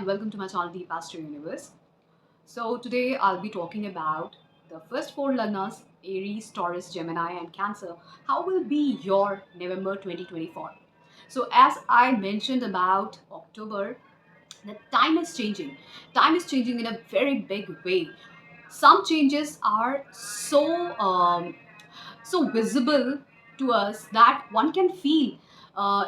welcome to my channel Deep Astro Universe. So today I'll be talking about the first four lagnas, Aries, Taurus, Gemini and Cancer. How will be your November 2024? So as I mentioned about October, the time is changing. Time is changing in a very big way. Some changes are so visible to us that one can feel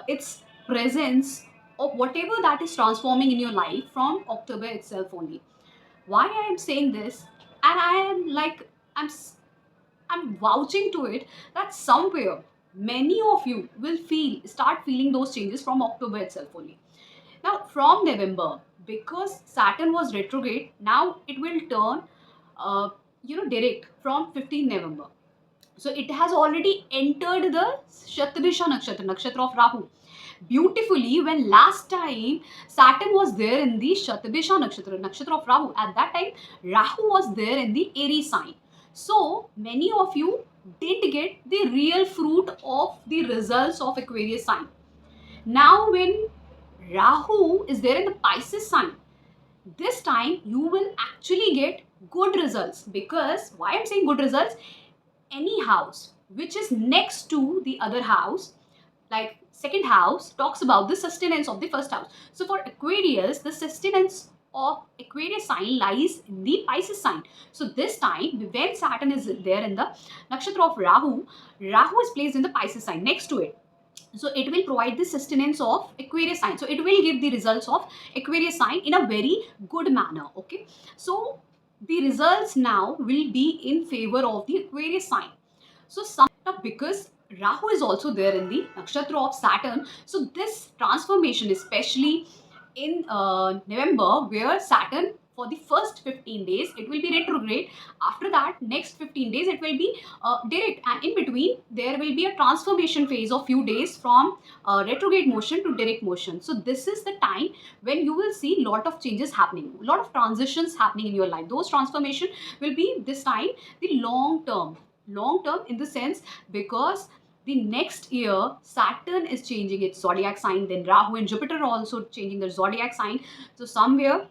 its presence of whatever that is transforming in your life from October itself only. Why I am saying this, and I am like I'm vouching to it that somewhere many of you will start feeling those changes from October itself only. Now from November, because Saturn was retrograde, now it will turn direct from 15th November. So it has already entered the Shatabisha nakshatra of Rahu. Beautifully, when last time Saturn was there in the Shatabisha nakshatra of Rahu, at that time Rahu was there in the Aries sign. So many of you did get the real fruit of the results of Aquarius sign. Now when Rahu is there in the Pisces sign, this time you will actually get good results. Because why I'm saying good results, any house which is next to the other house, like second house, talks about the sustenance of the first house. So for Aquarius, the sustenance of Aquarius sign lies in the Pisces sign. So this time when Saturn is there in the nakshatra of Rahu, Rahu is placed in the Pisces sign next to it. So it will provide the sustenance of Aquarius sign. So it will give the results of Aquarius sign in a very good manner. Okay, so the results now will be in favor of the Aquarius sign. So because Rahu is also there in the nakshatra of Saturn, so this transformation, especially in November, where Saturn for the first 15 days it will be retrograde. After that, next 15 days it will be direct, and in between there will be a transformation phase of few days from retrograde motion to direct motion. So this is the time when you will see lot of changes happening, lot of transitions happening in your life. Those transformation will be this time the long term in the sense, because the next year Saturn is changing its zodiac sign, then Rahu and Jupiter are also changing their zodiac sign. So somewhere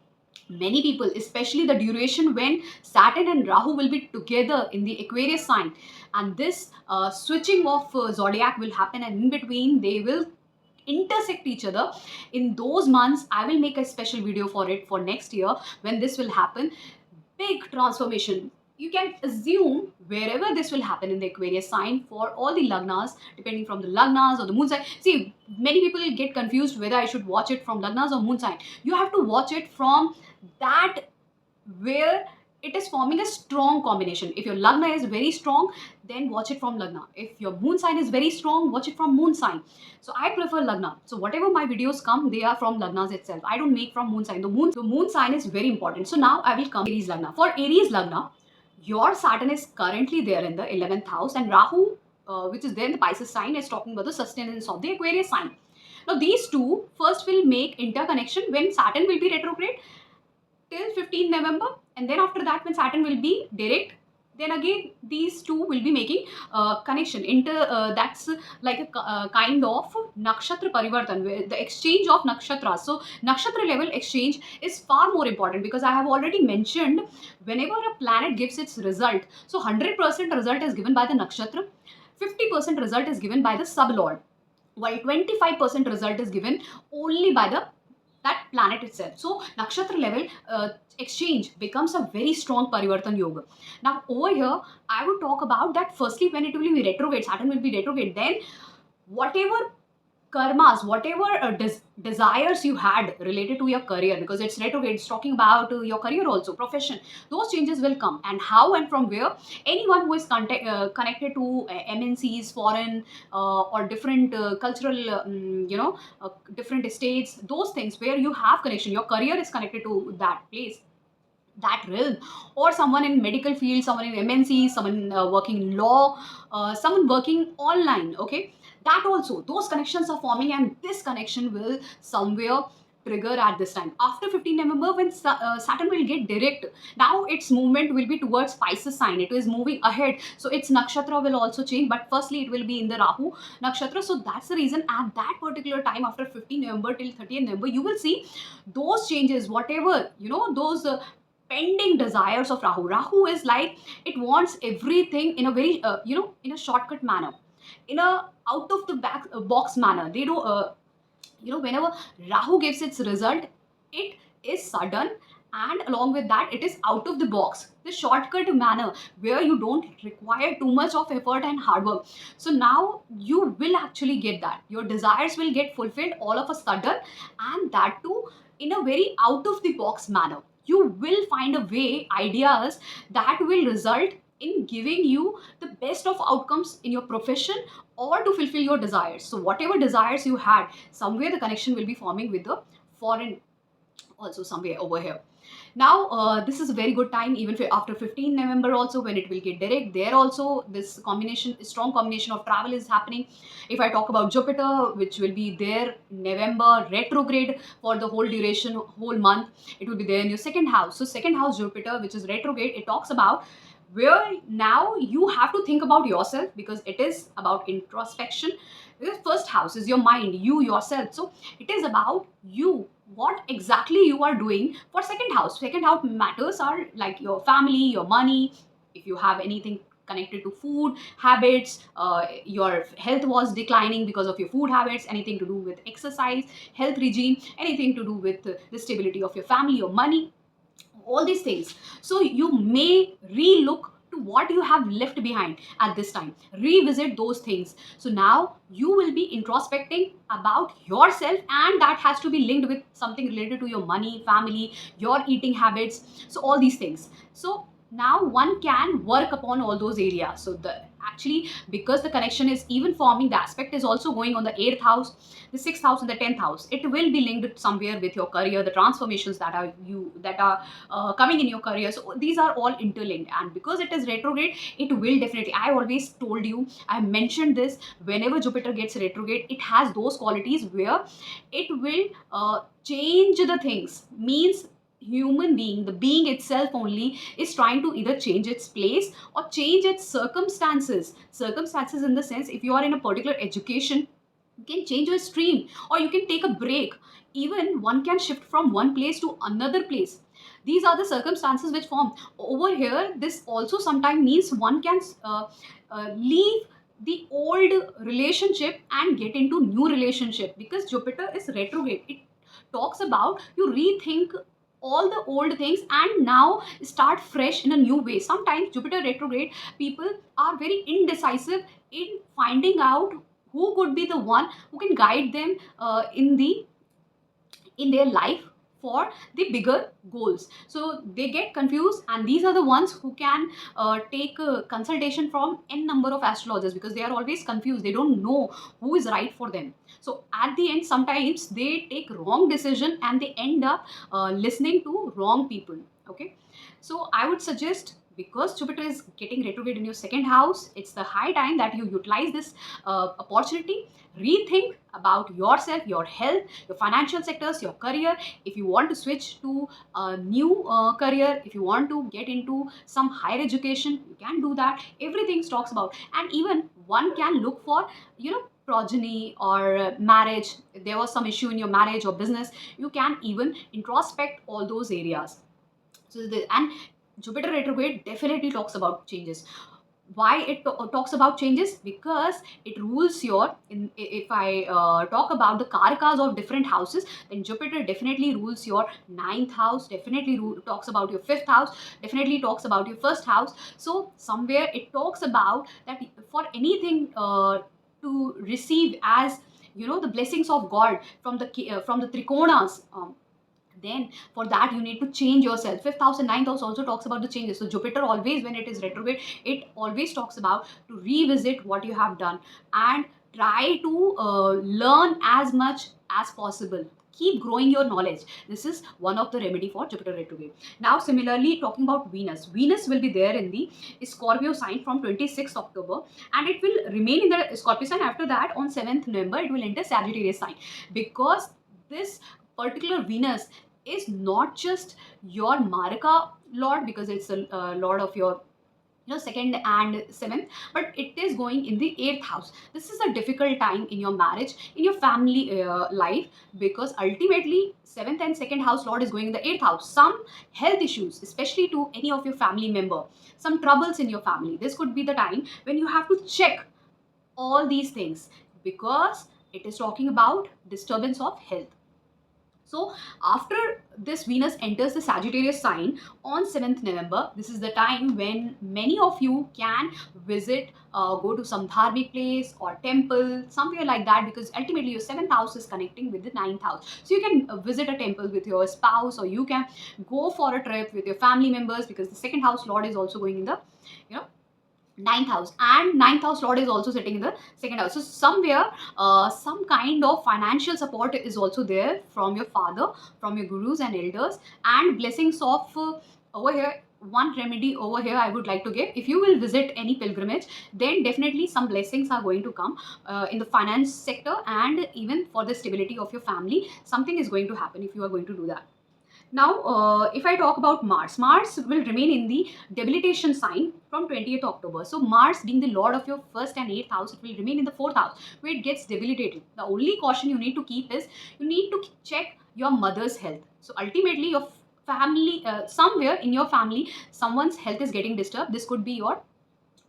many people, especially the duration when Saturn and Rahu will be together in the Aquarius sign, and this switching of zodiac will happen, and in between they will intersect each other. In those months I will make a special video for it for next year when this will happen. Big transformation, you can assume, wherever this will happen in the Aquarius sign for all the lagnas, depending from the lagnas or the moon sign. See, many people get confused whether I should watch it from lagnas or moon sign. You have to watch it from that where it is forming a strong combination. If your lagna is very strong, then watch it from lagna. If your moon sign is very strong, watch it from moon sign. So I prefer lagna. So whatever my videos come, they are from lagnas itself. I don't make from moon sign. The moon sign is very important. So now I will come to Aries lagna. For Aries lagna, your Saturn is currently there in the 11th house, and Rahu, which is there in the Pisces sign, is talking about the sustenance of the Aquarius sign. Now these two first will make interconnection when Saturn will be retrograde till 15th November, and then after that when Saturn will be direct, then again these two will be making connection that's like a kind of nakshatra parivartan, the exchange of nakshatras. So nakshatra level exchange is far more important, because I have already mentioned, whenever a planet gives its result, so 100% result is given by the nakshatra, 50% result is given by the sublord, while 25% result is given only by the that planet itself. So nakshatra level exchange becomes a very strong parivartan yoga. Now over here I would talk about that. Firstly, when it will be retrograde, Saturn will be retrograde, then whatever karmas, whatever desires you had related to your career, because it's retrograde, it's talking about your career also, profession, those changes will come. And how and from where? Anyone who is connected to MNCs, foreign or different cultural different states, those things where you have connection, your career is connected to that place, that realm, or someone in medical field, someone in MNC, someone working in law, someone working online. Okay, that also, those connections are forming, and this connection will somewhere trigger at this time. After 15 November, when Saturn will get direct, now its movement will be towards Pisces sign. It is moving ahead. So its nakshatra will also change, but firstly it will be in the Rahu nakshatra. So that's the reason at that particular time, after 15 November till 30th November, you will see those changes, whatever, those pending desires of Rahu. Rahu is like, it wants everything in a very, in a shortcut manner, in a out of the box manner. They do, whenever Rahu gives its result, it is sudden, and along with that, it is out of the box, the shortcut manner, where you don't require too much of effort and hard work. So now you will actually get that. Your desires will get fulfilled all of a sudden, and that too in a very out of the box manner. You will find a way, ideas that will result in giving you the best of outcomes in your profession, or to fulfill your desires. So whatever desires you had, somewhere the connection will be forming with the foreign also somewhere over here. Now this is a very good time, even after 15 November also, when it will get direct, there also this combination, strong combination of travel is happening. If I talk about Jupiter, which will be there November retrograde for the whole duration, whole month, it will be there in your second house. So second house Jupiter, which is retrograde, it talks about where now you have to think about yourself, because it is about introspection. The first house is your mind, you yourself. So it is about you, what exactly you are doing. For second house, second house matters are like your family, your money, if you have anything connected to food habits, your health was declining because of your food habits, anything to do with exercise, health regime, anything to do with the stability of your family, your money, all these things. So you may re-look to what you have left behind at this time, revisit those things. So now you will be introspecting about yourself, and that has to be linked with something related to your money, family, your eating habits, so all these things. So now one can work upon all those areas. So the actually, because the connection is even forming, the aspect is also going on the 8th house, the 6th house, and the 10th house. It will be linked somewhere with your career, the transformations that are coming in your career. So these are all interlinked, and because it is retrograde, it will definitely, I always told you, I mentioned this, whenever Jupiter gets retrograde, it has those qualities where it will change the things. Means human being, the being itself only, is trying to either change its place or change its circumstances in the sense, if you are in a particular education, you can change your stream, or you can take a break. Even one can shift from one place to another place. These are the circumstances which form over here. This also sometimes means one can leave the old relationship and get into new relationship, because Jupiter is retrograde. It talks about you rethink all the old things and now start fresh in a new way. Sometimes Jupiter retrograde people are very indecisive in finding out who could be the one who can guide them in their life for the bigger goals. So they get confused, and these are the ones who can take a consultation from n number of astrologers, because they are always confused, they don't know who is right for them. So at the end, sometimes they take wrong decision and they end up listening to wrong people. Okay, so I would suggest, because Jupiter is getting retrograde in your second house, it's the high time that you utilize this opportunity. Rethink about yourself, your health, your financial sectors, your career. If you want to switch to a new career, if you want to get into some higher education, you can do that. Everything talks about, and even one can look for, progeny or marriage. If there was some issue in your marriage or business, you can even introspect all those areas. So and Jupiter retrograde definitely talks about changes. Why it talks about changes? Because it rules your, if I talk about the karakas of different houses, then Jupiter definitely rules your ninth house, definitely talks about your fifth house, definitely talks about your first house. So somewhere it talks about that for anything to receive as, the blessings of God from the trikonas, then for that you need to change yourself. Fifth house and ninth house also talks about the changes. So Jupiter always, when it is retrograde, it always talks about to revisit what you have done and try to learn as much as possible. Keep growing your knowledge. This is one of the remedy for Jupiter retrograde. Now similarly, talking about Venus will be there in the Scorpio sign from 26th October, and it will remain in the Scorpio sign. After that, on 7th November, it will enter Sagittarius sign, because this particular Venus is not just your Marika lord, because it's a lord of your second and seventh, but it is going in the eighth house. This is a difficult time in your marriage, in your family life, because ultimately seventh and second house lord is going in the eighth house. Some health issues, especially to any of your family member, some troubles in your family, this could be the time when you have to check all these things, because it is talking about disturbance of health. So after this Venus enters the Sagittarius sign on 7th November, this is the time when many of you can visit, go to some dharmic place or temple, somewhere like that, because ultimately your 7th house is connecting with the ninth house. So you can visit a temple with your spouse, or you can go for a trip with your family members, because the second house lord is also going in the, you know, ninth house, and ninth house lord is also sitting in the second house. So somewhere some kind of financial support is also there from your father, from your gurus and elders, and blessings of over here. One remedy over here I would like to give: if you will visit any pilgrimage, then definitely some blessings are going to come in the finance sector, and even for the stability of your family, something is going to happen if you are going to do that. Now, if I talk about Mars, Mars will remain in the debilitation sign from 20th October. So, Mars being the lord of your first and eighth house, it will remain in the fourth house where it gets debilitated. The only caution you need to keep is you need to check your mother's health. So, ultimately, your family, somewhere in your family, someone's health is getting disturbed. This could be your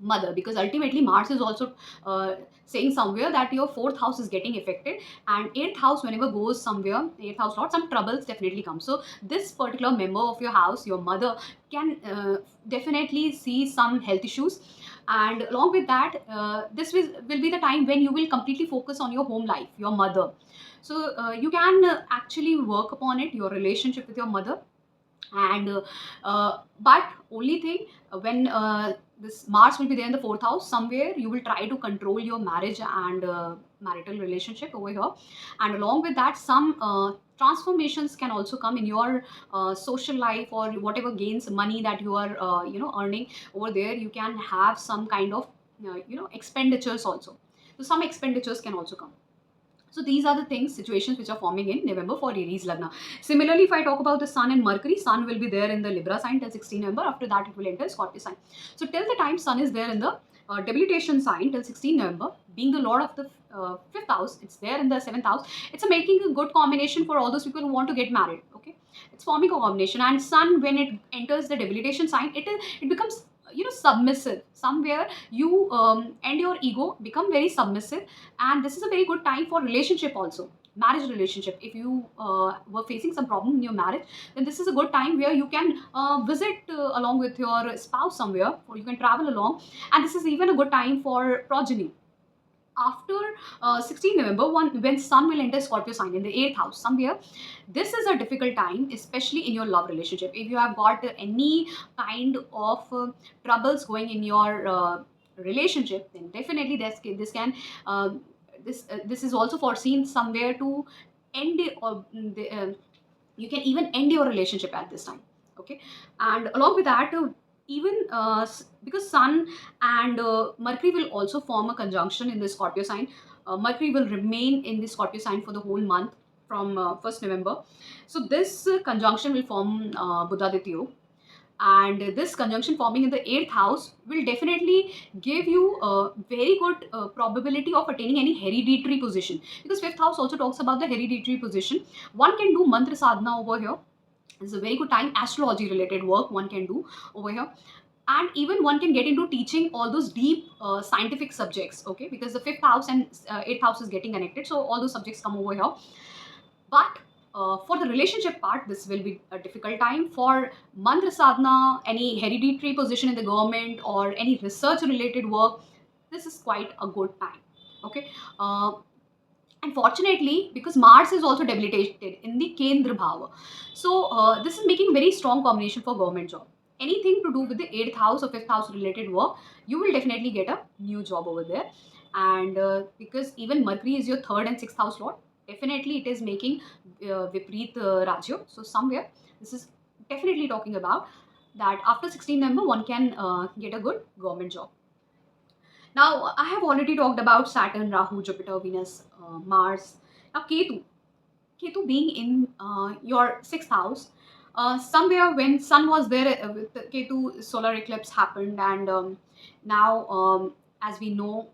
mother, because ultimately Mars is also saying somewhere that your fourth house is getting affected, and eighth house whenever goes somewhere, eighth house lot, some troubles definitely come. So this particular member of your house, your mother, can definitely see some health issues, and along with that this will be the time when you will completely focus on your home life, your mother. So you can actually work upon it, your relationship with your mother. And but only thing, when this Mars will be there in the fourth house, somewhere you will try to control your marriage and marital relationship over here. And along with that, some transformations can also come in your social life, or whatever gains money that you are earning over there. You can have some kind of expenditures also. So some expenditures can also come. So these are the things, situations which are forming in November for Aries Lagna. Similarly, if I talk about the Sun and Mercury, Sun will be there in the Libra sign till 16 November. After that, it will enter Scorpio sign. So till the time Sun is there in the debilitation sign till 16 November, being the lord of the fifth house, it's there in the seventh house. It's a making a good combination for all those people who want to get married. Okay, it's forming a combination. And Sun, when it enters the debilitation sign, it becomes submissive. Somewhere you and your ego become very submissive, and this is a very good time for relationship also, marriage relationship. If you were facing some problem in your marriage, then this is a good time where you can visit along with your spouse somewhere, or you can travel along. And this is even a good time for progeny. After 16 November, when Sun will enter Scorpio sign in the 8th house, somewhere, this is a difficult time, especially in your love relationship. If you have got any kind of troubles going in your relationship, then definitely this can this is also foreseen somewhere to end it, or you can even end your relationship at this time. Okay, and along with that, even because Sun and Mercury will also form a conjunction in the Scorpio sign. Mercury will remain in the Scorpio sign for the whole month from 1st November. So this conjunction will form Buddhaditya, and this conjunction forming in the 8th house will definitely give you a very good probability of attaining any hereditary position, because 5th house also talks about the hereditary position. One can do mantra sadhana over here. It's a very good time. Astrology related work one can do over here, and even one can get into teaching all those deep scientific subjects. Okay, because the 5th house and 8th house is getting connected, so all those subjects come over here. But for the relationship part, this will be a difficult time. For mantra sadhana, any hereditary position in the government, or any research related work, this is quite a good time. Okay. Unfortunately, because Mars is also debilitated in the Kendra Bhava. So this is making very strong combination for government job. Anything to do with the 8th house or 5th house related work, you will definitely get a new job over there. And because even Mercury is your 3rd and 6th house lord, definitely it is making Vipreet Rajyo. So somewhere this is definitely talking about that after 16 November one can get a good government job. Now, I have already talked about Saturn, Rahu, Jupiter, Venus, Mars. Now, Ketu. Ketu being in your sixth house, somewhere when Sun was there with the Ketu, solar eclipse happened, and now, as we know,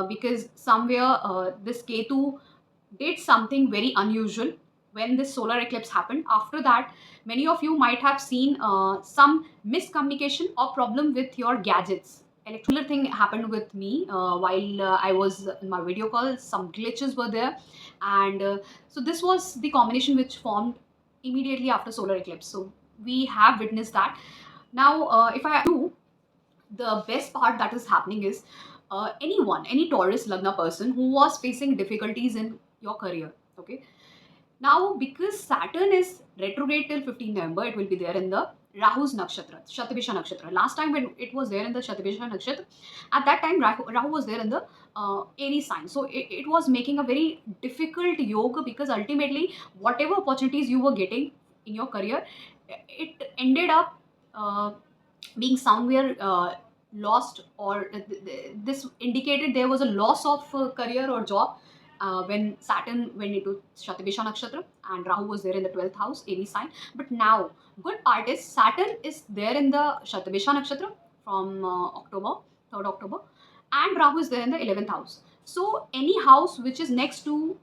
because somewhere this Ketu did something very unusual when this solar eclipse happened. After that, many of you might have seen some miscommunication or problem with your gadgets. Electrical thing happened with me while I was in my video call. Some glitches were there, and so this was the combination which formed immediately after solar eclipse. So we have witnessed that. Now, if I do, the best part that is happening is any Taurus Lagna person who was facing difficulties in your career. Okay, now because Saturn is retrograde till 15 November, it will be there in the Rahu's nakshatra, Shatabisha nakshatra. Last time when it was there in the Shatabisha nakshatra, at that time Rahu was there in the Aries sign. So it was making a very difficult yoga, because ultimately whatever opportunities you were getting in your career, it ended up being somewhere lost, or this indicated there was a loss of career or job when Saturn went into Shatabisha Nakshatra and Rahu was there in the 12th house, Aries sign. But now, good part is Saturn is there in the Shatabisha Nakshatra from October, 3rd October, and Rahu is there in the 11th house. So, any house which is next to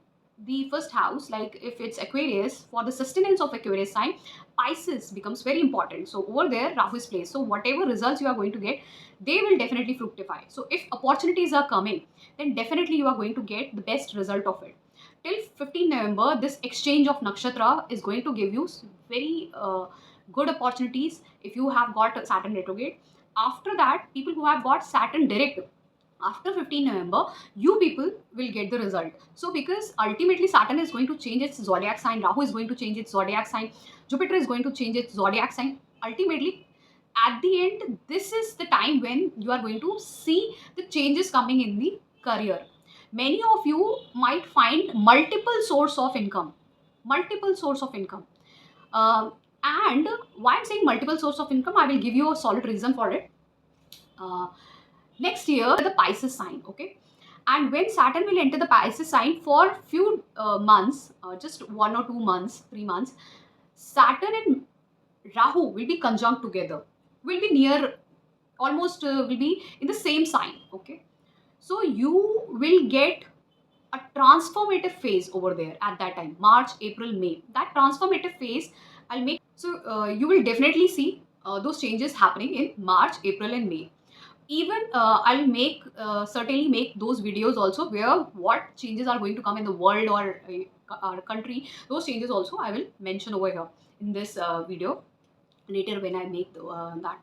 the first house, like if it's Aquarius, for the sustenance of Aquarius sign, Pisces becomes very important. So over there, Rahu is placed. So whatever results you are going to get, they will definitely fructify. So if opportunities are coming, then definitely you are going to get the best result of it. Till 15 November, this exchange of nakshatra is going to give you very good opportunities if you have got Saturn retrograde. After that, people who have got Saturn direct, after 15 November, you people will get the result. So because ultimately Saturn is going to change its zodiac sign, Rahu is going to change its zodiac sign, Jupiter is going to change its zodiac sign. Ultimately, at the end, this is the time when you are going to see the changes coming in the career. Many of you might find multiple source of income, multiple source of income. Um, and why I'm saying multiple source of income, I will give you a solid reason for it. Uh, Next year, the Pisces sign, okay? And when Saturn will enter the Pisces sign for few months, just 1 or 2 months, 3 months, Saturn and Rahu will be conjunct together, will be near, almost will be in the same sign, okay? So you will get a transformative phase over there at that time, March, April, May. That transformative phase, I'll make, so you will definitely see those changes happening in March, April, and May. Even I'll make certainly make those videos also where what changes are going to come in the world or our country. Those changes also I will mention over here in this video later when I make that.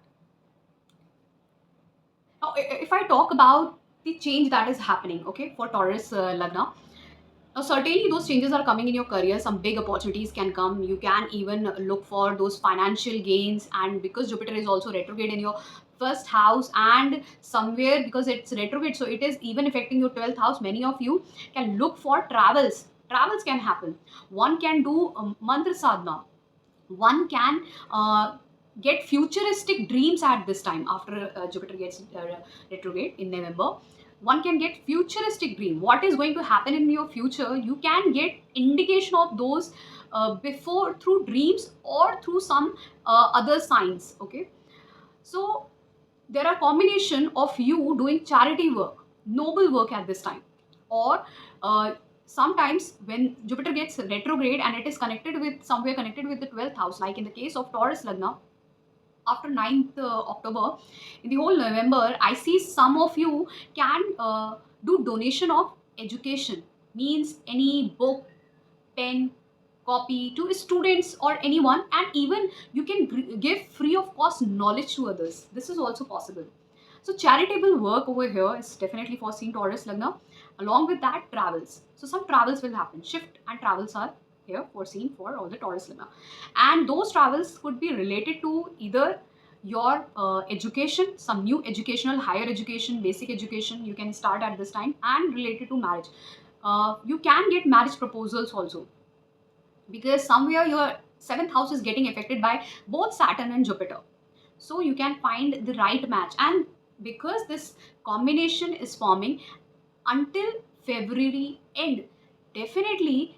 Now, if I talk about the change that is happening, okay, for Taurus Lagna, now, certainly those changes are coming in your career. Some big opportunities can come. You can even look for those financial gains. And because Jupiter is also retrograde in your first house, and somewhere because it's retrograde, so it is even affecting your 12th house. Many of you can look for travels. Travels can happen. One can do mantra sadhana. One can get futuristic dreams at this time after Jupiter gets retrograde in November. One can get futuristic dream, what is going to happen in your future. You can get indication of those before through dreams or through some other signs, okay? So there are combination of you doing charity work, noble work at this time, or sometimes when Jupiter gets retrograde and it is connected with somewhere connected with the 12th house, like in the case of Taurus Lagna, after 9th October, in the whole November, I see some of you can do donation of education, means any book, pen, copy to students or anyone, and even you can give free of cost knowledge to others. This is also possible. So charitable work over here is definitely foreseen Taurus Lagna. Along with that, travels. So some travels will happen. Shift and travels are here foreseen for all the Taurus Lagna. And those travels could be related to either your education, some new educational, higher education, basic education you can start at this time, and related to marriage. You can get marriage proposals also, because somewhere your seventh house is getting affected by both Saturn and Jupiter. So you can find the right match. And because this combination is forming until February end, definitely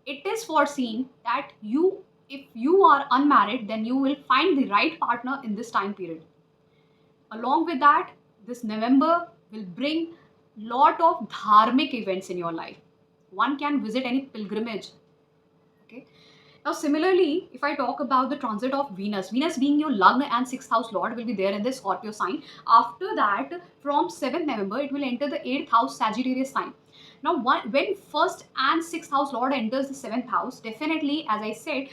it is foreseen that if you are unmarried, then you will find the right partner in this time period. Along with that, this November will bring lot of dharmic events in your life. One can visit any pilgrimage. Okay. Now, similarly, if I talk about the transit of Venus, Venus being your Lagna and sixth house lord will be there in the Scorpio sign. After that, from 7th November, it will enter the 8th house Sagittarius sign. Now, when first and sixth house lord enters the 7th house, definitely, as I said,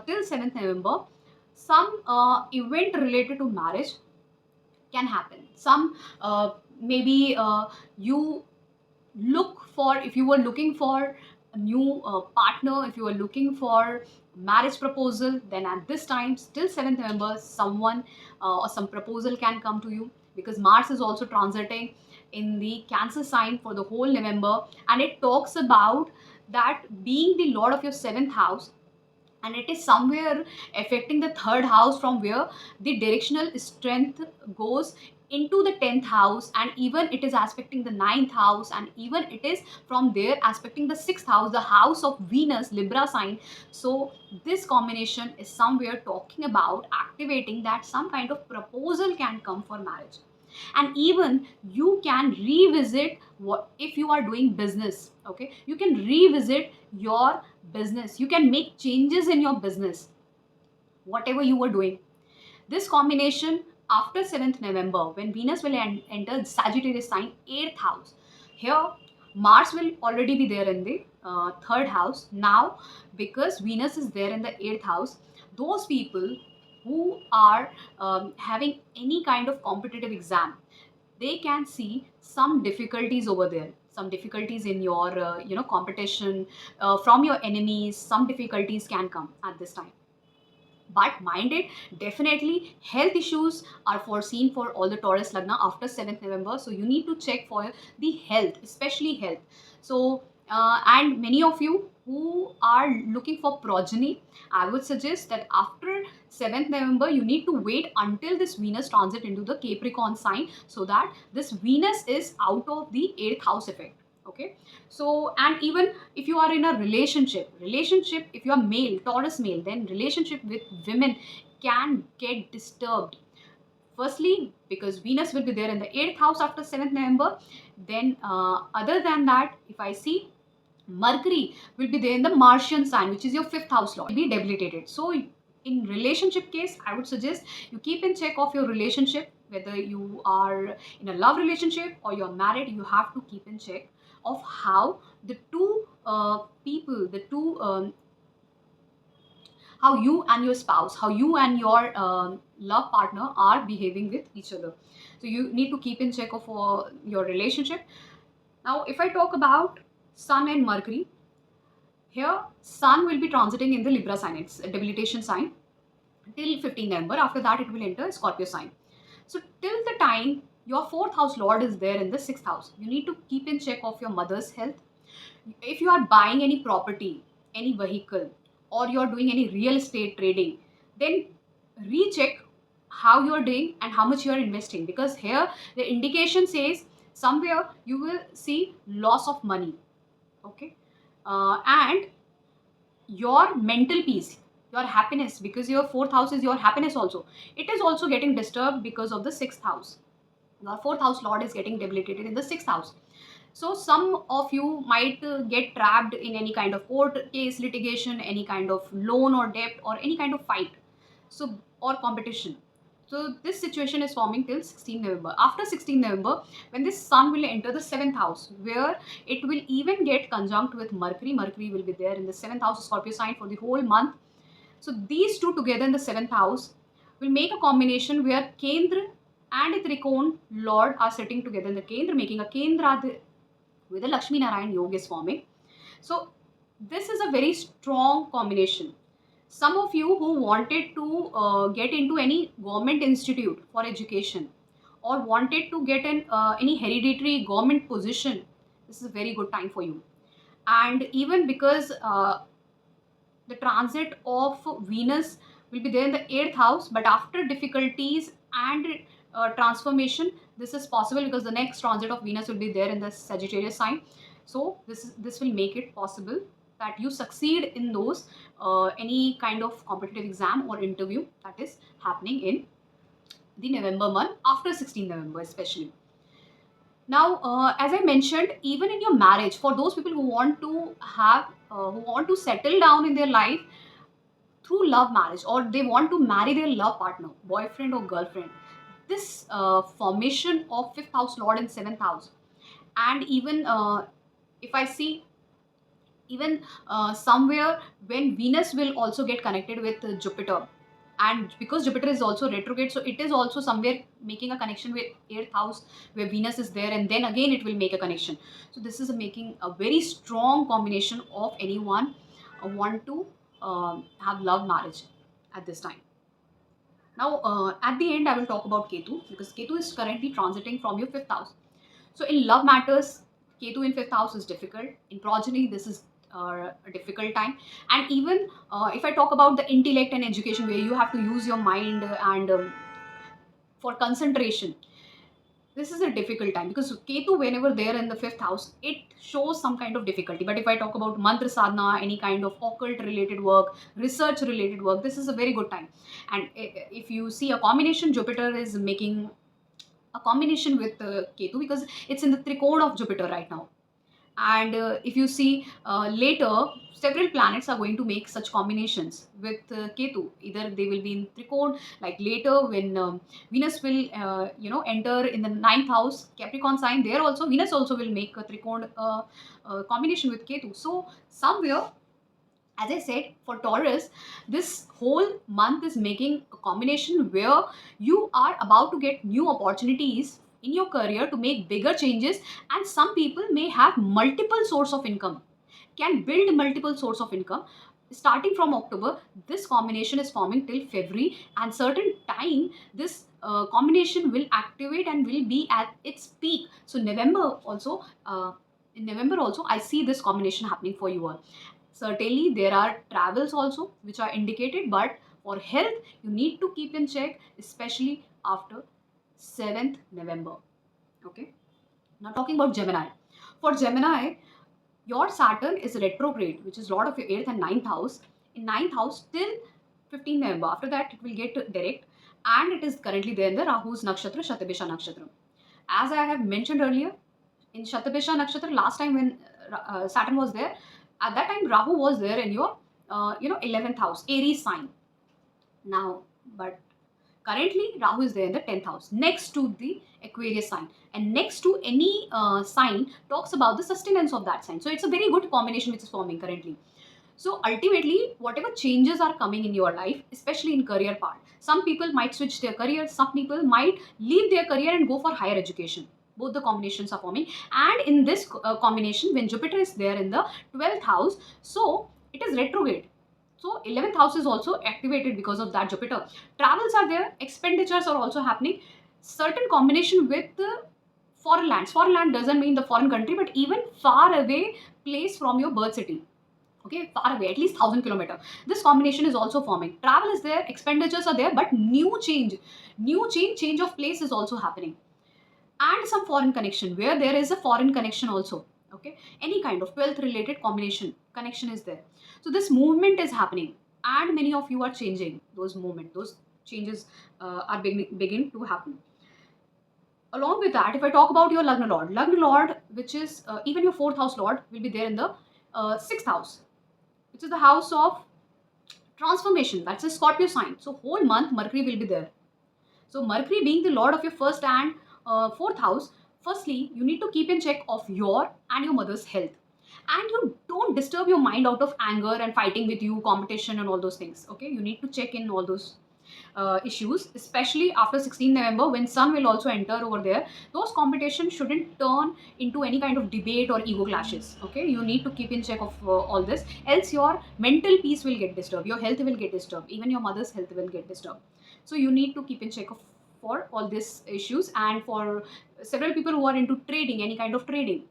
till 7th November, some event related to marriage can happen. Some maybe you look for, if you were looking for a new partner, if you were looking for marriage proposal, then at this time till 7th November someone or some proposal can come to you, because Mars is also transiting in the Cancer sign for the whole November, and it talks about that being the lord of your 7th house, and it is somewhere affecting the 3rd house, from where the directional strength goes into the 10th house, and even it is aspecting the 9th house, and even it is from there aspecting the 6th house, the house of Venus, Libra sign. So this combination is somewhere talking about activating that some kind of proposal can come for marriage. And even you can revisit, what if you are doing business, okay, you can revisit your business, you can make changes in your business, whatever you were doing. This combination after 7th November, when Venus will enter Sagittarius sign, 8th house, here Mars will already be there in the 3rd house. Now, because Venus is there in the 8th house, those people who are having any kind of competitive exam, they can see some difficulties over there, some difficulties in your competition from your enemies. Some difficulties can come at this time, but mind it, definitely health issues are foreseen for all the Taurus lagna after 7th November. So you need to check for the health, especially health. So and many of you who are looking for progeny, I would suggest that after 7th November you need to wait until this Venus transit into the Capricorn sign, so that this Venus is out of the 8th house effect. Okay. So, and even if you are in a relationship, if you are male, Taurus male, then relationship with women can get disturbed. Firstly, because Venus will be there in the 8th house after 7th November. Then other than that, if I see, Mercury will be there in the Martian sign, which is your 5th house lord, will be debilitated. So in relationship case, I would suggest you keep in check of your relationship, whether you are in a love relationship or you're married. You have to keep in check of how the two people, the two how you and your spouse, how you and your love partner are behaving with each other. So you need to keep in check of your relationship. Now, if I talk about Sun and Mercury, here Sun will be transiting in the Libra sign, it's a debilitation sign, till 15 November. After that, it will enter Scorpio sign. So till the time your 4th house lord is there in the 6th house, you need to keep in check of your mother's health. If you are buying any property, any vehicle, or you are doing any real estate trading, then recheck how you are doing and how much you are investing, because here the indication says somewhere you will see loss of money. Okay. And your mental peace, your happiness, because your 4th house is your happiness also, it is also getting disturbed because of the 6th house. Your 4th house lord is getting debilitated in the 6th house. So some of you might get trapped in any kind of court case, litigation, any kind of loan or debt, or any kind of fight, so, or competition. So this situation is forming till 16 November. After 16 November, when this Sun will enter the 7th house, where it will even get conjunct with Mercury. Mercury will be there in the 7th house of Scorpio sign for the whole month. So these two together in the 7th house will make a combination where Kendra and a Trikon Lord are sitting together in the Kendra, making a Kendra with a Lakshmi Narayan Yoga is forming. So this is a very strong combination. Some of you who wanted to get into any government institute for education, or wanted to get an any hereditary government position, this is a very good time for you. And even because the transit of Venus will be there in the 8th house, but after difficulties and transformation, this is possible because the next transit of Venus will be there in the Sagittarius sign. So this will make it possible. that you succeed in those any kind of competitive exam or interview that is happening in the November month after 16 November especially. Now, as I mentioned, even in your marriage, for those people who want to have, who want to settle down in their life through love marriage, or they want to marry their love partner, boyfriend or girlfriend, this formation of fifth house lord in seventh house, and even if I see, even somewhere when Venus will also get connected with Jupiter, and because Jupiter is also retrograde, so it is also somewhere making a connection with eighth house where Venus is there, and then again it will make a connection. So this is making a very strong combination of anyone want to have love marriage at this time. Now, at the end, I will talk about Ketu, because Ketu is currently transiting from your fifth house. So, in love matters, Ketu in fifth house is difficult. In progeny, this is a difficult time. And even if I talk about the intellect and education, where you have to use your mind and for concentration, this is a difficult time, because Ketu, whenever they're in the fifth house, it shows some kind of difficulty. But if I talk about mantra sadhana, any kind of occult related work, research related work, this is a very good time. And if you see a combination, Jupiter is making a combination with Ketu, because it's in the trikona of Jupiter right now. And if you see later, several planets are going to make such combinations with Ketu. Either they will be in trikona, like later when Venus will enter in the ninth house Capricorn sign, there also Venus also will make a trikona combination with Ketu. So somewhere, as I said, for Taurus, this whole month is making a combination where you are about to get new opportunities in your career to make bigger changes, and some people may have multiple source of income, can build multiple source of income. Starting from October, this combination is forming till February, and certain time this combination will activate and will be at its peak. So November also, in November also, I see this combination happening for you all. Certainly, there are travels also which are indicated, but for health, you need to keep in check, especially after 7th November. Okay. Now, talking about Gemini. For Gemini, your Saturn is retrograde, which is Lord of your 8th and ninth house. In ninth house till 15th November. After that, it will get direct, and it is currently there in the Rahu's Nakshatra, Shatabisha Nakshatra. As I have mentioned earlier, in Shatabisha Nakshatra, last time when Saturn was there, at that time Rahu was there in your 11th house, Aries sign. Now, but currently Rahu is there in the 10th house, next to the Aquarius sign, and next to any sign talks about the sustenance of that sign. So it's a very good combination which is forming currently. So ultimately, whatever changes are coming in your life, especially in career part, some people might switch their career, some people might leave their career and go for higher education. Both the combinations are forming, and in this combination, when Jupiter is there in the 12th house, so it is retrograde. So 11th house is also activated because of that Jupiter. Travels are there, expenditures are also happening. Certain combination with foreign lands. Foreign land doesn't mean the foreign country, but even far away place from your birth city. Okay, far away, at least 1,000 kilometers. This combination is also forming. Travel is there, expenditures are there, but change of place is also happening, and some foreign connection where there is a foreign connection also. Okay, any kind of wealth related combination connection is there. So this movement is happening, and many of you are changing those movement. Those changes are begin to happen. Along with that, if I talk about your Lagna Lord, which is even your fourth house Lord, will be there in the sixth house, which is the house of transformation. That's a Scorpio sign. So whole month Mercury will be there. So Mercury being the Lord of your first and fourth house, firstly, you need to keep in check of your and your mother's health. And you don't disturb your mind out of anger and fighting with you, competition and all those things. Okay, you need to check in all those issues, especially after 16 November when Sun will also enter over there. Those competitions shouldn't turn into any kind of debate or ego clashes. Okay, you need to keep in check of all this, else your mental peace will get disturbed, your health will get disturbed, even your mother's health will get disturbed. So you need to keep in check of for all these issues. And for several people who are into trading, any kind of trading,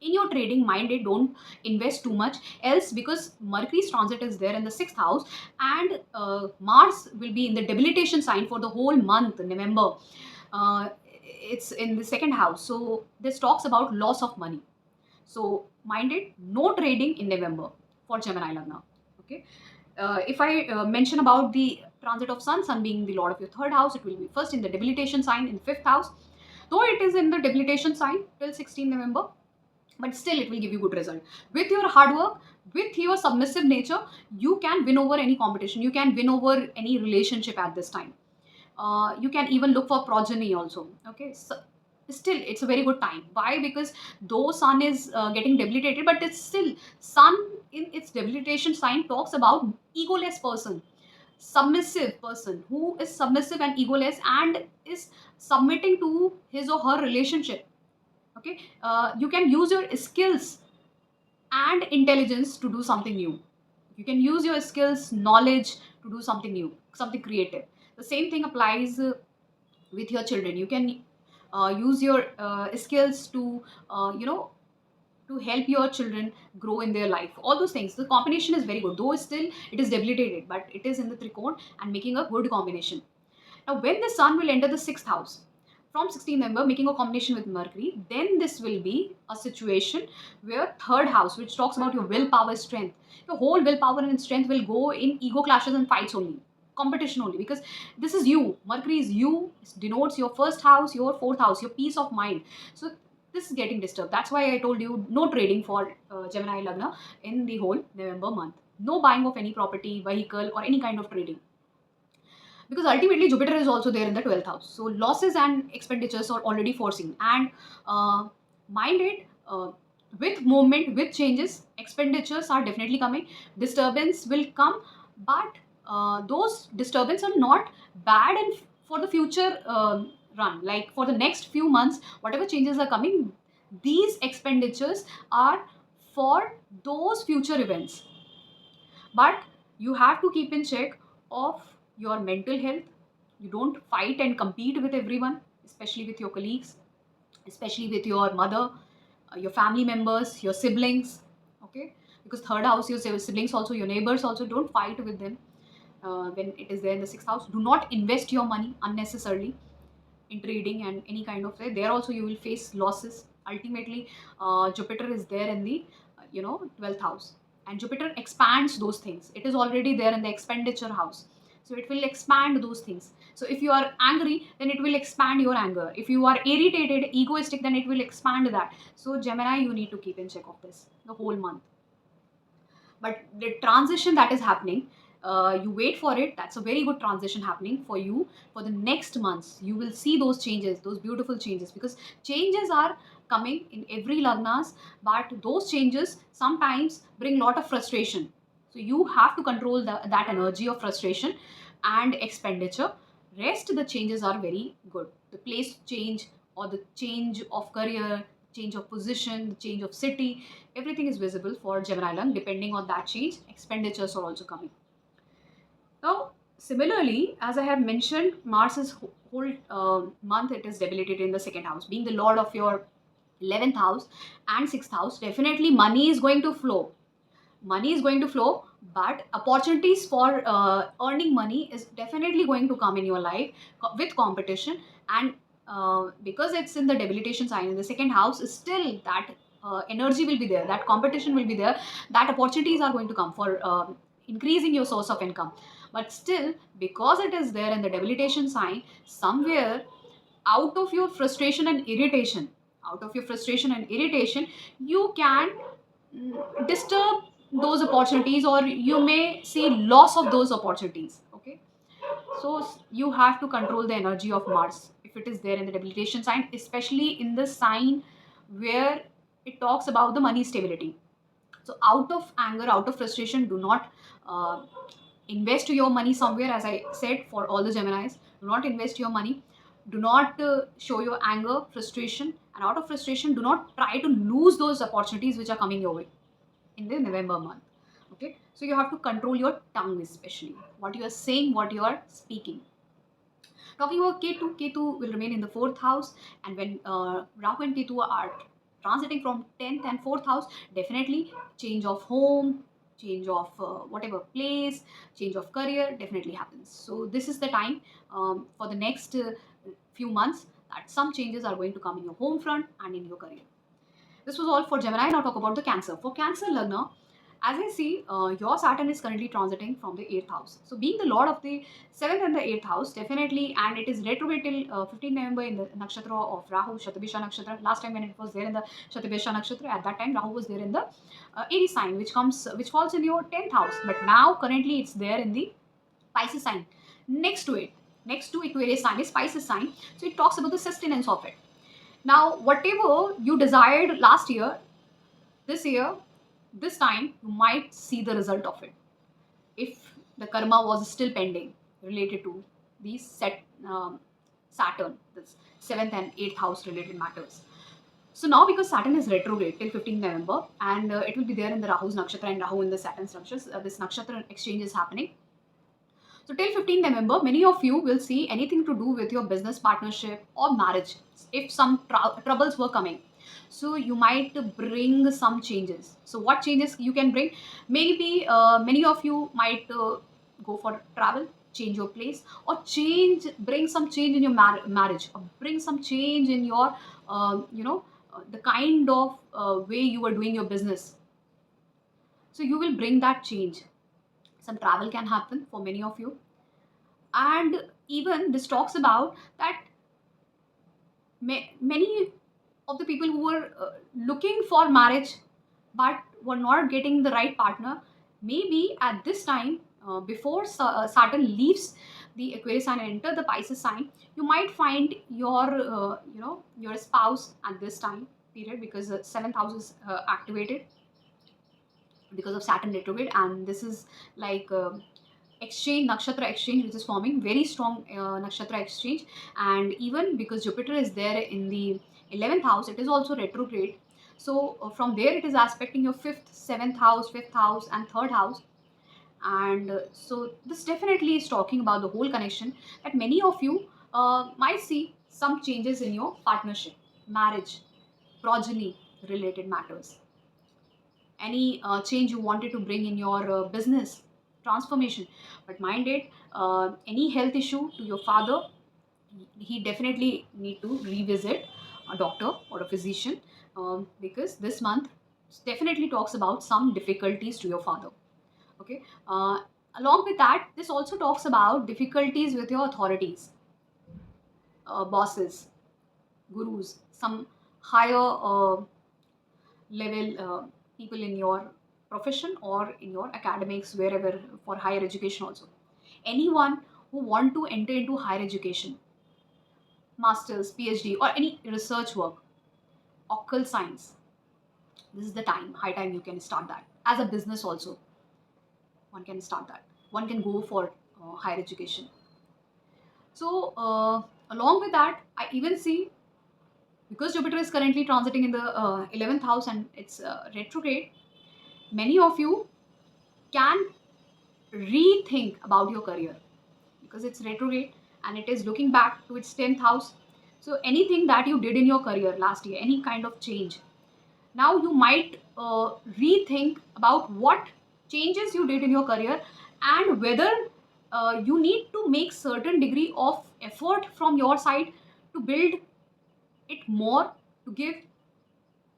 in your trading, mind it, don't invest too much, else, because Mercury's transit is there in the sixth house, and Mars will be in the debilitation sign for the whole month November. It's in the second house, so this talks about loss of money. So mind it, no trading in November for Gemini Lagna. Okay. If I mention about the transit of Sun being the Lord of your third house, it will be first in the debilitation sign in fifth house. Though it is in the debilitation sign till 16 November, but still it will give you good result. With your hard work, with your submissive nature, you can win over any competition. You can win over any relationship at this time. You can even look for progeny also. Okay, so still it's a very good time. Why? Because though Sun is getting debilitated, but it's still Sun in its debilitation sign talks about egoless person, submissive person who is submissive and egoless and is submitting to his or her relationship. Okay, you can use your skills and intelligence to do something new. You can use your skills, knowledge to do something new, something creative. The same thing applies with your children. You can use your skills to you know, to help your children grow in their life. All those things, the combination is very good, though still it is debilitated, but it is in the trikon and making a good combination. Now, when the Sun will enter the sixth house from 16th November, making a combination with Mercury, then this will be a situation where third house, which talks about your willpower, strength, your whole willpower and strength will go in ego clashes and fights only, competition only, because this is you. Mercury is you, denotes your first house, your fourth house, your peace of mind. So this is getting disturbed. That's why I told you no trading for Gemini Lagna in the whole November month. No buying of any property, vehicle, or any kind of trading, because ultimately Jupiter is also there in the 12th house. So losses and expenditures are already foreseen. And mind it, with movement, with changes, expenditures are definitely coming. Disturbance will come, but those disturbance are not bad and for the future run. Like for the next few months, whatever changes are coming, these expenditures are for those future events. But you have to keep in check of your mental health. You don't fight and compete with everyone, especially with your colleagues, especially with your mother, your family members, your siblings. Okay, because third house, your siblings also, your neighbors also, don't fight with them. When it is there in the sixth house, do not invest your money unnecessarily in trading and any kind of there also you will face losses. Ultimately Jupiter is there in the 12th house, and Jupiter expands those things. It is already there in the expenditure house, so it will expand those things. So if you are angry, then it will expand your anger. If you are irritated, egoistic, then it will expand that. So Gemini, you need to keep in check of this the whole month. But the transition that is happening, you wait for it. That's a very good transition happening for you for the next months. You will see those changes, those beautiful changes, because changes are coming in every lagnas, but those changes sometimes bring a lot of frustration. So you have to control that energy of frustration and expenditure. Rest the changes are very good. The place change or the change of career, change of position, the change of city, everything is visible for Gemini Lung. Depending on that change, expenditures are also coming. Now, similarly, as I have mentioned, Mars's whole month it is debilitated in the second house, being the lord of your 11th house and 6th house. Definitely, money is going to flow. Money is going to flow, but opportunities for earning money is definitely going to come in your life with competition. And because it's in the debilitation sign in the second house, still that energy will be there, that competition will be there, that opportunities are going to come for increasing your source of income. But still, because it is there in the debilitation sign, somewhere out of your frustration and irritation, you can disturb those opportunities, or you may see loss of those opportunities. Okay, so you have to control the energy of Mars if it is there in the debilitation sign, especially in the sign where it talks about the money stability. So out of anger, out of frustration, do not invest your money somewhere. As I said, for all the Geminis, do not invest your money. Do not show your anger, frustration, and out of frustration, do not try to lose those opportunities which are coming your way in the November month. Okay, so you have to control your tongue, especially what you are saying, what you are speaking. Talking about Ketu will remain in the fourth house, and when Rahu and Ketu are transiting from 10th and fourth house, definitely change of home, change of whatever place, change of career definitely happens. So this is the time for the next few months that some changes are going to come in your home front and in your career. This was all for Gemini. Now talk about the Cancer. For Cancer Lagna, as I see, your Saturn is currently transiting from the 8th house. So, being the Lord of the 7th and the 8th house, definitely, and it is retrograde till 15 November in the nakshatra of Rahu, Shatabisha nakshatra. Last time when it was there in the Shatabisha nakshatra, at that time Rahu was there in the Aries sign, which falls in your 10th house. But now, currently, it's there in the Pisces sign. Next to it, next to Aquarius sign is Pisces sign. So, it talks about the sustenance of it. Now, whatever you desired last year, this year, this time, you might see the result of it. If the karma was still pending related to these Saturn, this 7th and 8th house related matters. So now, because Saturn is retrograde till 15th November, and it will be there in the Rahu's nakshatra and Rahu in the Saturn structures, this nakshatra exchange is happening. So till 15th November, many of you will see anything to do with your business partnership or marriage. If some troubles were coming, so you might bring some changes. So what changes you can bring? Maybe many of you might go for travel, change your place, or bring some change in your marriage, or bring some change in your, the kind of way you are doing your business. So you will bring that change. Some travel can happen for many of you, and even this talks about that many of the people who were looking for marriage but were not getting the right partner, maybe at this time, before Saturn leaves the Aquarius sign and enter the Pisces sign, you might find your your spouse at this time period, because the 7th house is activated because of Saturn retrograde, and this is like exchange, nakshatra exchange, which is forming very strong nakshatra exchange. And even because Jupiter is there in the 11th house, it is also retrograde. So from there it is aspecting your 5th, 7th house, 5th house and 3rd house. And so this definitely is talking about the whole connection, that many of you might see some changes in your partnership, marriage, progeny related matters, any change you wanted to bring in your business transformation. But mind it, any health issue to your father, he definitely need to revisit a doctor or a physician, because this month definitely talks about some difficulties to your father. Okay. Along with that, this also talks about difficulties with your authorities, bosses, gurus, some higher level people in your profession or in your academics, wherever, for higher education also. Anyone who want to enter into higher education, masters, PhD, or any research work, occult science, this is the time, high time you can start that. As a business also, one can start that. One can go for higher education. So along with that, I even see, because Jupiter is currently transiting in the 11th house and it's retrograde, many of you can rethink about your career, because it's retrograde and it is looking back to its 10th house. So anything that you did in your career last year, any kind of change, now you might rethink about what changes you did in your career, and whether you need to make certain degree of effort from your side to build it more, to give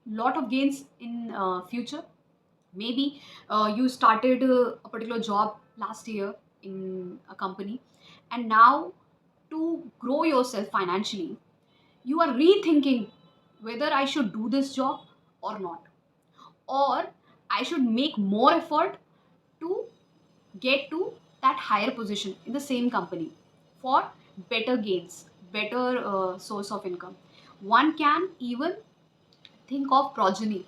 lot of gains in future. Maybe you started a particular job last year in a company, and now, to grow yourself financially, you are rethinking whether I should do this job or not, or I should make more effort to get to that higher position in the same company for better gains, better source of income. One can even think of progeny,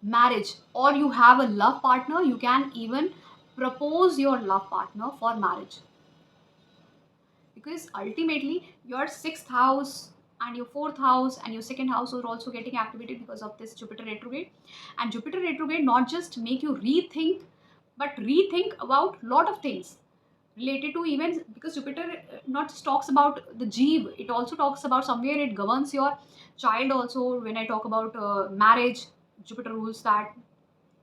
marriage, or you have a love partner, you can even propose your love partner for marriage, because ultimately your 6th house and your 4th house and your 2nd house are also getting activated because of this Jupiter retrograde. And Jupiter retrograde not just make you rethink, but rethink about lot of things related to events, because Jupiter not just talks about the jeev, it also talks about somewhere it governs your child also. When I talk about marriage, Jupiter rules that.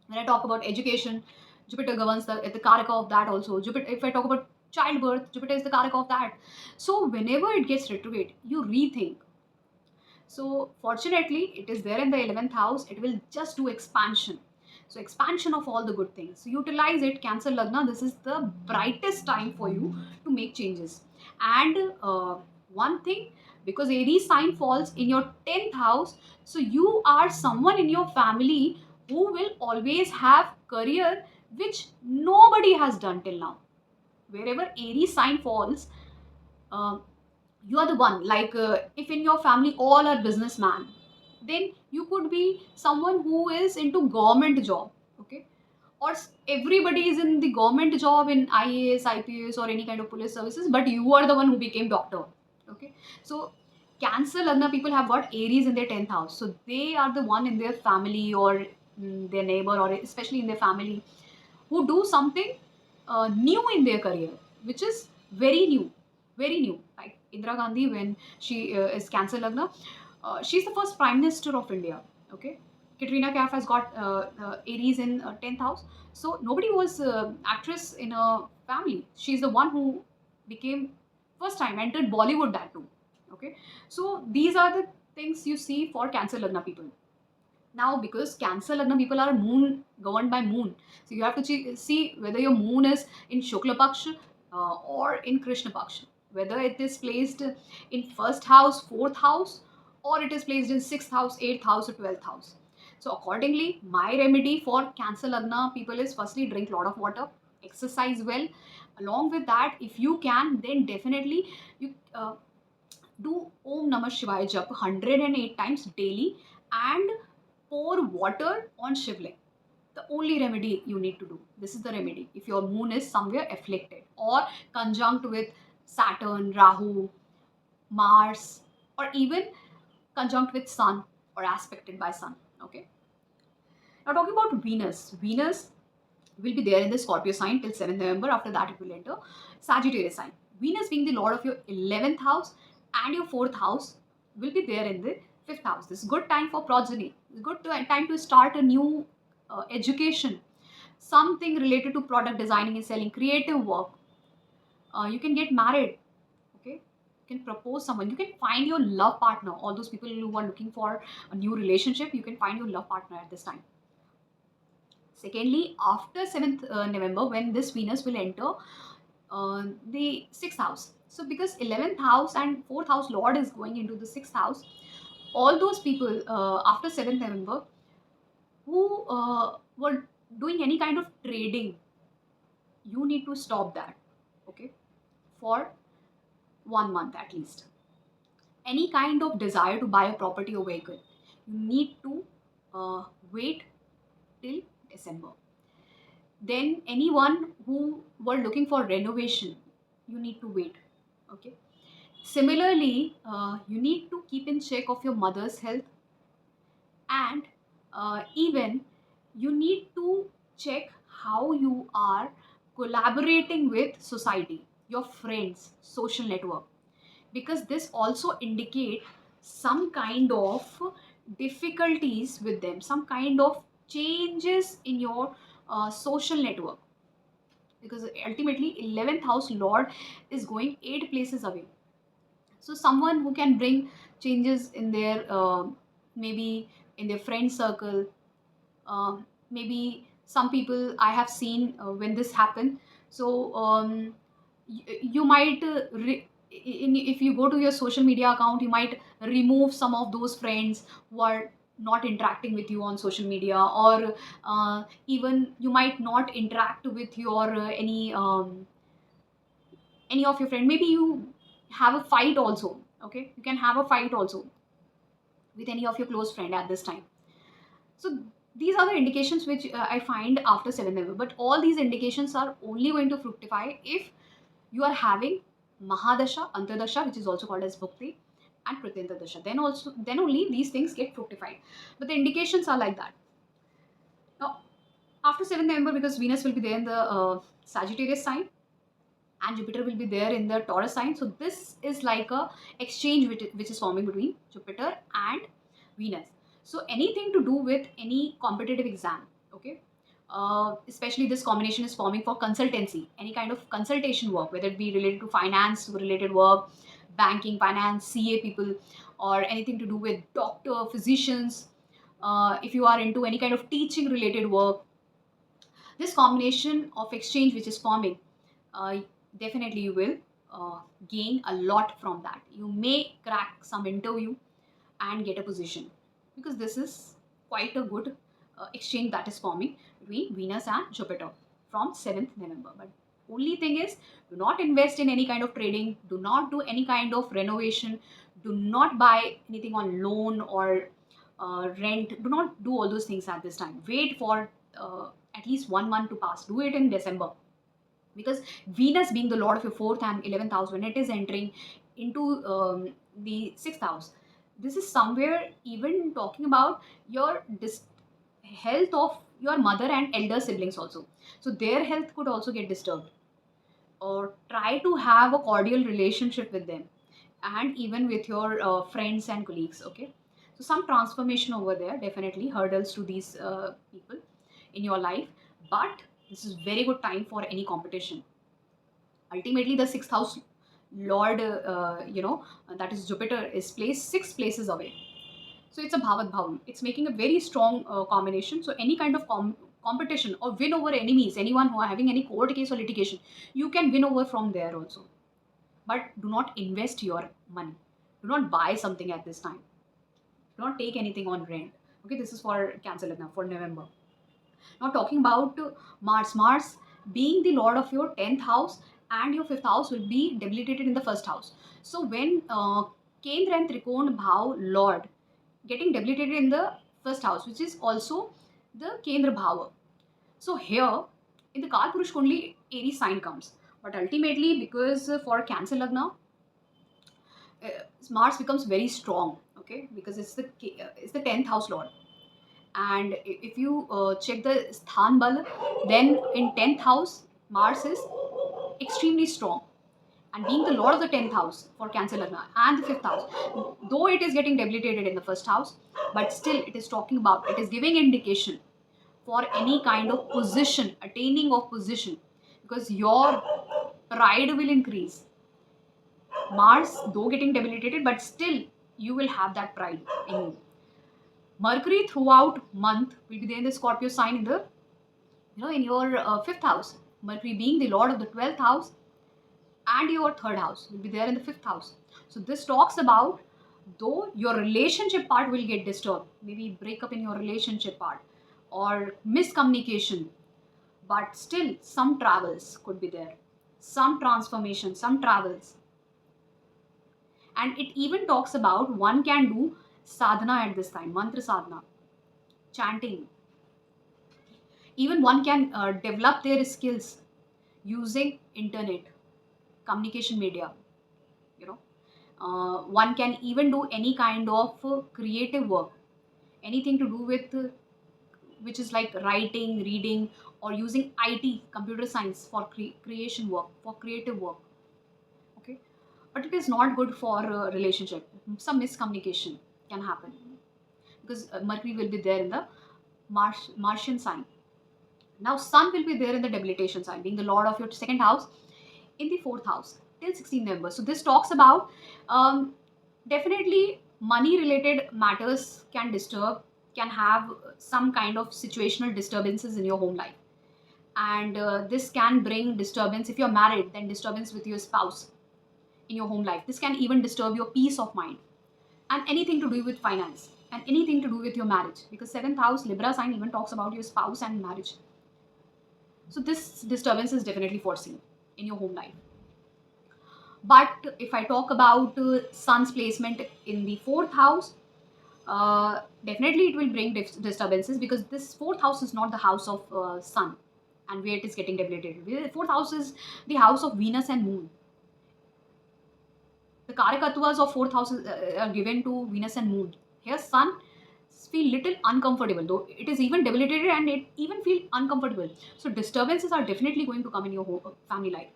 When I talk about education, Jupiter governs the karaka of that also. Jupiter, if I talk about childbirth, Jupiter is the karaka of that. So whenever it gets retrograde, you rethink. So fortunately, it is there in the 11th house. It will just do expansion. So expansion of all the good things. So utilize it, Cancer Lagna. This is the brightest time for you to make changes. And one thing, because Aries sign falls in your 10th house, so you are someone in your family who will always have career which nobody has done till now. Wherever Aries sign falls, uh, you are the one. Like if in your family all are businessman, then you could be someone who is into government job. Okay, or everybody is in the government job in IAS, IPS, or any kind of police services, but you are the one who became doctor. Okay, so Cancer Lagna people have got Aries in their 10th house, so they are the one in their family or their neighbor, or especially in their family, who do something new in their career, which is very new, very new. Like Indira Gandhi, when she is Cancer Lagna, she's the first Prime Minister of India. Okay, Katrina Kaif has got Aries in 10th house. So nobody was actress in a family. She's the one who became first time entered Bollywood, that too. Okay, so these are the things you see for Cancer Lagna people. Now, because Cancer Lagna people are moon governed by moon, so you have to see whether your moon is in Shukla Paksha or in Krishna Paksha, whether it is placed in first house, fourth house, or it is placed in sixth house, eighth house, or 12th house. So accordingly, my remedy for Cancer Lagna people is firstly drink a lot of water, exercise well. Along with that, if you can, then definitely you do Om Namah Shivaya Jap 108 times daily and pour water on Shivling. The only remedy you need to do. This is the remedy. If your moon is somewhere afflicted or conjunct with Saturn, Rahu, Mars, or even conjunct with Sun or aspected by Sun. Okay. Now talking about Venus. Venus will be there in the Scorpio sign till 7th November. After that, it will enter Sagittarius sign. Venus being the lord of your 11th house and your 4th house will be there in the 5th house. This is good time for progeny. It's good time to start a new education, something related to product designing and selling, creative work. You can get married. Okay, you can propose someone. You can find your love partner. All those people who are looking for a new relationship, you can find your love partner at this time. Secondly, after 7th November, when this Venus will enter the 6th house. So, because 11th house and 4th house Lord is going into the 6th house, all those people after 7th November who were doing any kind of trading, you need to stop that. Okay, for 1 month at least. Any kind of desire to buy a property or vehicle, you need to wait till December. Then anyone who were looking for renovation, you need to wait. Okay, similarly, you need to keep in check of your mother's health, and even you need to check how you are collaborating with society, your friends, social network, because this also indicate some kind of difficulties with them, some kind of changes in your social network, because ultimately 11th house lord is going 8 places away. So someone who can bring changes in their maybe in their friend circle, uh, maybe some people I have seen when this happened. So you might if you go to your social media account, you might remove some of those friends who are not interacting with you on social media, or even you might not interact with your any of your friend. Maybe you have a fight also. Okay, you can have a fight also with any of your close friend at this time. So these are the indications which I find after 7th November. But all these indications are only going to fructify if you are having Mahadasha, Antardasha, which is also called as Bhukti, and Pratyanta Dasha. Then only these things get fructified. But the indications are like that. Now, after 7th November, because Venus will be there in the Sagittarius sign, and Jupiter will be there in the Taurus sign. So this is like a exchange which is forming between Jupiter and Venus. So anything to do with any competitive exam, okay, especially this combination is forming for consultancy, any kind of consultation work, whether it be related to finance related work, banking, finance, CA people, or anything to do with doctor, physicians. If you are into any kind of teaching related work, this combination of exchange which is forming, uh, definitely you will gain a lot from that. You may crack some interview and get a position, because this is quite a good exchange that is forming between Venus and Jupiter from 7th November. But only thing is, do not invest in any kind of trading, do not do any kind of renovation, do not buy anything on loan or rent. Do not do all those things at this time. Wait for at least 1 month to pass. Do it in December, because Venus, being the lord of your 4th and 11th house, when it is entering into the 6th house, this is somewhere even talking about your health of your mother and elder siblings also. So their health could also get disturbed, or try to have a cordial relationship with them, and even with your friends and colleagues. Okay, so some transformation over there, definitely hurdles to these people in your life. But this is very good time for any competition. Ultimately, the 6th house lord, that is Jupiter, is placed 6 places away. So it's a bhavat bhavan. It's making a very strong combination. So any kind of competition or win over enemies, anyone who are having any court case or litigation, you can win over from there also. But do not invest your money. Do not buy something at this time. Do not take anything on rent. Okay, this is for Cancer Lagna for November. Now talking about Mars. Mars being the lord of your 10th house and your 5th house will be debilitated in the first house. So when Kendra and Trikon Bhav lord getting debilitated in the first house, which is also the Kendra Bhava. So here in the Kalpurush only Aries sign comes. But ultimately, because for Cancer Lagna, Mars becomes very strong, okay, because it's the 10th house lord. And if you check the Sthan Bal, then in 10th house, Mars is extremely strong. And being the lord of the 10th house for Cancer Lagna and the 5th house, though it is getting debilitated in the first house, but still it is talking about, it is giving indication for any kind of position, attaining of position, because your pride will increase. Mars, though getting debilitated, but still you will have that pride in you. Mercury throughout month will be there in the Scorpio sign in the, in your 5th house. Mercury being the lord of the 12th house and your 3rd house will be there in the 5th house. So this talks about, though your relationship part will get disturbed, maybe breakup in your relationship part or miscommunication, but still some travels could be there, some transformation, some travels. And it even talks about one can do sadhana at this time, mantra sadhana, chanting. Even one can develop their skills using internet, communication media. You know, one can even do any kind of creative work, anything to do with which is like writing, reading, or using IT, computer science for creation work, for creative work. Okay, but it is not good for relationship. Some miscommunication can happen, because Mercury will be there in the Martian sign. Now, Sun will be there in the debilitation sign, being the lord of your 2nd house in the 4th house till 16 November. So, this talks about definitely money related matters can disturb, can have some kind of situational disturbances in your home life. And this can bring disturbance. If you're married, then disturbance with your spouse in your home life. This can even disturb your peace of mind, and anything to do with finance and anything to do with your marriage, because 7th house Libra sign even talks about your spouse and marriage. So this disturbance is definitely foreseen in your home life. But if I talk about sun's placement in the 4th house, definitely it will bring disturbances, because this 4th house is not the house of sun, and where it is getting debilitated. The 4th house is the house of Venus and moon. The karakattvas of 4th house are given to Venus and moon. Here sun feel little uncomfortable, though it is even debilitated, and it even feel uncomfortable. So disturbances are definitely going to come in your family life,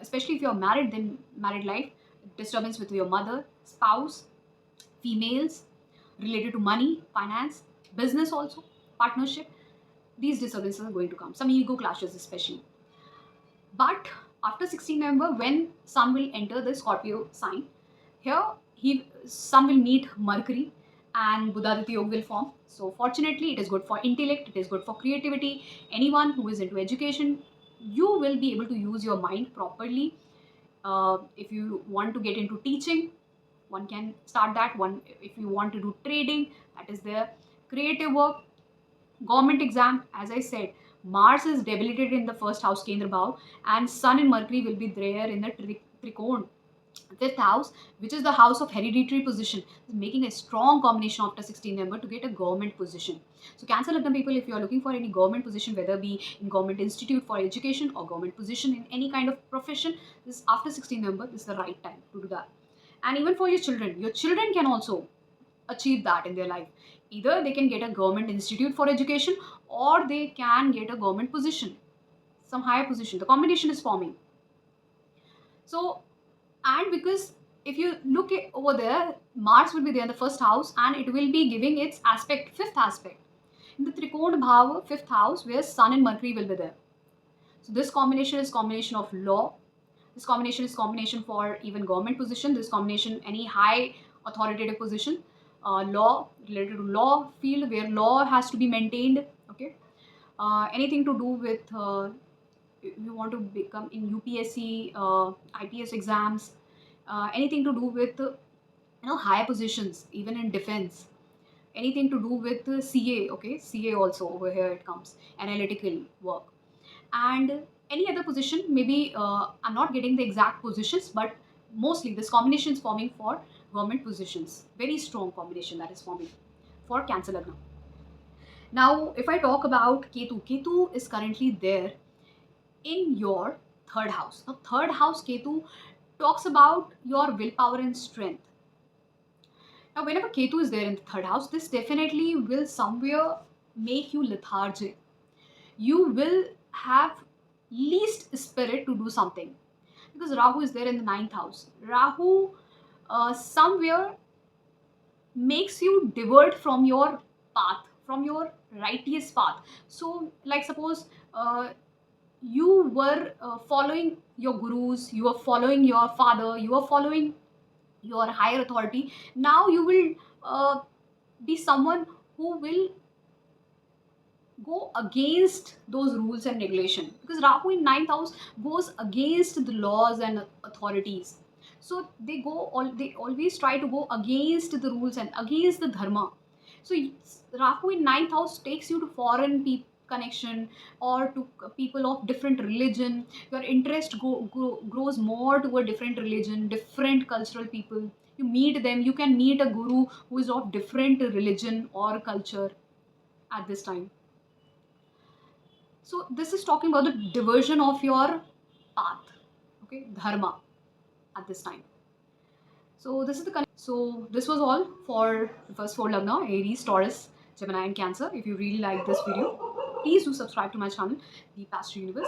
especially if you're married. Then married life, disturbance with your mother, spouse, females, related to money, finance, business also, partnership. These disturbances are going to come, some ego clashes especially. But after 16 November, when sun will enter the Scorpio sign, here Sun will meet Mercury and Buddhaditya Yoga will form. So fortunately, it is good for intellect, it is good for creativity. Anyone who is into education, you will be able to use your mind properly. If you want to get into teaching, one can start that one. If you want to do trading, that is there. Creative work, government exam, as I said, Mars is debilitated in the first house, Kendra Bhav, and Sun and Mercury will be there in the Trikon, fifth house, which is the house of hereditary position, is making a strong combination after 16 November to get a government position. So Cancer Lagna people, if you are looking for any government position, whether be in government institute for education or government position in any kind of profession, this after 16 November, this is the right time to do that. And even for your children can also achieve that in their life. Either they can get a government institute for education or they can get a government position, some higher position. The combination is forming. So, and because if you look over there, Mars will be there in the first house and it will be giving its aspect, fifth aspect. In the Trikona Bhava, fifth house, where Sun and Mercury will be there. So this combination is combination of law. This combination is combination for even government position. This combination, any high authoritative position, law, related to law field where law has to be maintained. Okay, anything to do with you want to become in UPSC, IPS exams, anything to do with higher positions, even in defense, anything to do with CA. Okay, CA also over here it comes, analytical work, and any other position. Maybe I'm not getting the exact positions, but mostly this combination is forming for government positions. Very strong combination that is forming for Cancer Lagna. Now, if I talk about Ketu, Ketu is currently there in your third house. Now, third house Ketu talks about your willpower and strength. Now, whenever Ketu is there in the third house, this definitely will somewhere make you lethargic. You will have least spirit to do something because Rahu is there in the ninth house. Rahu somewhere makes you divert from your path, from your righteous path. So, like suppose you were following your gurus, you are following your father, you are following your higher authority. Now you will be someone who will go against those rules and regulation, because Rahu in ninth house goes against the laws and authorities. So they always try to go against the rules and against the dharma. So Rahu in ninth house takes you to foreign connection or to people of different religion. Your interest grows more to a different religion, different cultural people. You meet them, you can meet a guru who is of different religion or culture at this time. So this is talking about the diversion of your path, okay, dharma at this time. So this is the so this was all for the first four lagna: Aries, Taurus, Gemini, and Cancer. If you really like this video, please do subscribe to my channel, The Pastor Universe.